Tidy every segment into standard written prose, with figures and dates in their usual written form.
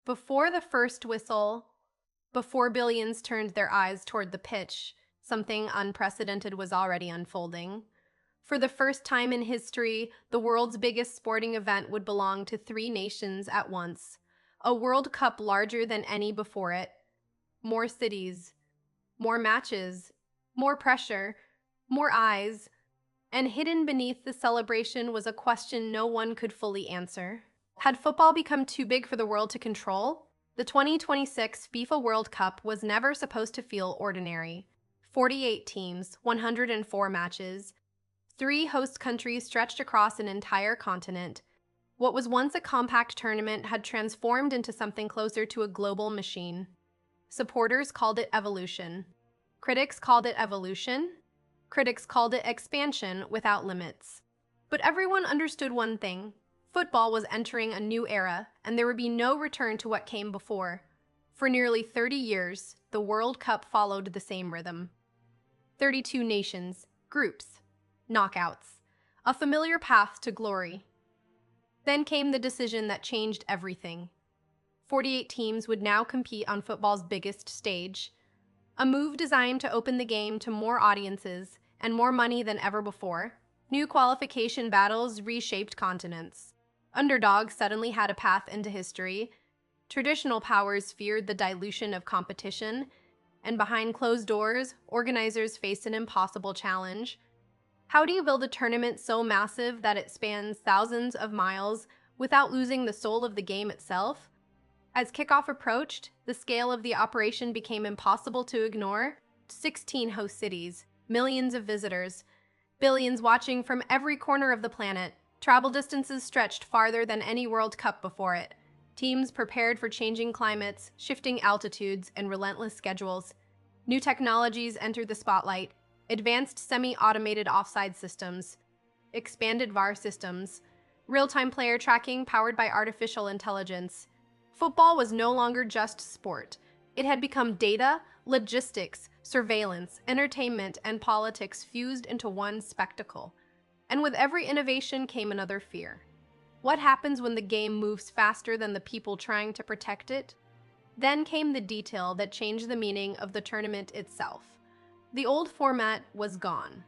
Before the first whistle, before billions turned their eyes toward the pitch, something unprecedented was already unfolding. For the first time in history, the world's biggest sporting event would belong to three nations at once. A World Cup larger than any before it. More cities, more matches, more pressure, more eyes. And hidden beneath the celebration was a question no one could fully answer. Had football become too big for the world to control? The 2026 FIFA World Cup was never supposed to feel ordinary. 48 teams, 104 matches, three host countries stretched across an entire continent. What was once a compact tournament had transformed into something closer to a global machine. Supporters called it evolution. Critics called it evolution. Critics called it expansion without limits. But everyone understood one thing. Football was entering a new era, and there would be no return to what came before. For nearly 30 years, the World Cup followed the same rhythm. 32 nations, groups, knockouts, a familiar path to glory. Then came the decision that changed everything. 48 teams would now compete on football's biggest stage, a move designed to open the game to more audiences and more money than ever before. New qualification battles reshaped continents. Underdogs suddenly had a path into history. Traditional powers feared the dilution of competition, and behind closed doors, organizers faced an impossible challenge. How do you build a tournament so massive that it spans thousands of miles without losing the soul of the game itself? As kickoff approached, the scale of the operation became impossible to ignore. 16 host cities, millions of visitors, billions watching from every corner of the planet. Travel distances stretched farther than any World Cup before it. Teams prepared for changing climates, shifting altitudes, and relentless schedules. New technologies entered the spotlight. Advanced semi-automated offside systems, expanded VAR systems, real-time player tracking powered by artificial intelligence. Football was no longer just sport. It had become data, logistics, surveillance, entertainment, and politics fused into one spectacle. And with every innovation came another fear. What happens when the game moves faster than the people trying to protect it? Then came the detail that changed the meaning of the tournament itself. The old format was gone.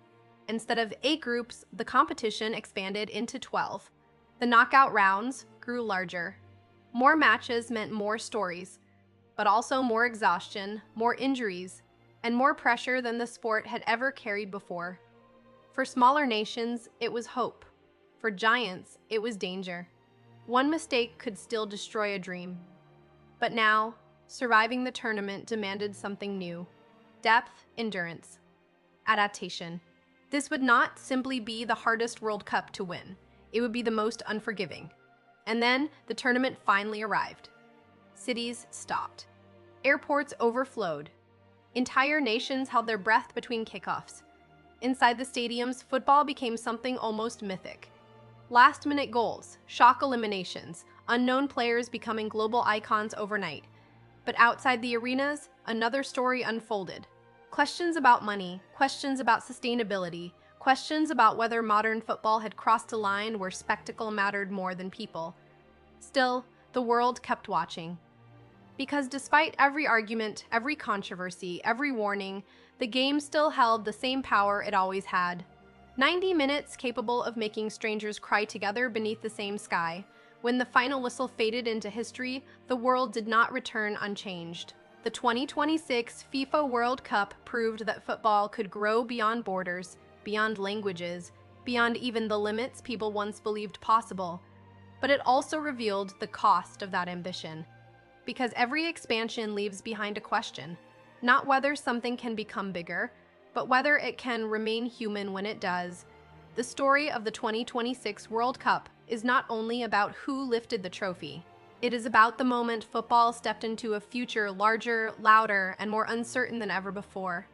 Instead of 8 groups, the competition expanded into 12. The knockout rounds grew larger. More matches meant more stories, but also more exhaustion, more injuries, and more pressure than the sport had ever carried before. For smaller nations, it was hope. For giants, it was danger. One mistake could still destroy a dream. But now, surviving the tournament demanded something new. Depth, endurance, adaptation. This would not simply be the hardest World Cup to win. It would be the most unforgiving. And then the tournament finally arrived. Cities stopped. Airports overflowed. Entire nations held their breath between kickoffs. Inside the stadiums, football became something almost mythic. Last-minute goals, shock eliminations, unknown players becoming global icons overnight. But outside the arenas, another story unfolded. Questions about money, questions about sustainability, questions about whether modern football had crossed a line where spectacle mattered more than people. Still, the world kept watching. Because despite every argument, every controversy, every warning, the game still held the same power it always had. 90 minutes capable of making strangers cry together beneath the same sky. When the final whistle faded into history, the world did not return unchanged. The 2026 FIFA World Cup proved that football could grow beyond borders, beyond languages, beyond even the limits people once believed possible. But it also revealed the cost of that ambition. Because every expansion leaves behind a question. Not whether something can become bigger, but whether it can remain human when it does. The story of the 2026 World Cup is not only about who lifted the trophy. It is about the moment football stepped into a future larger, louder, and more uncertain than ever before.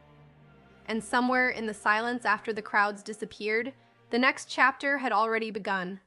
And somewhere in the silence after the crowds disappeared, the next chapter had already begun.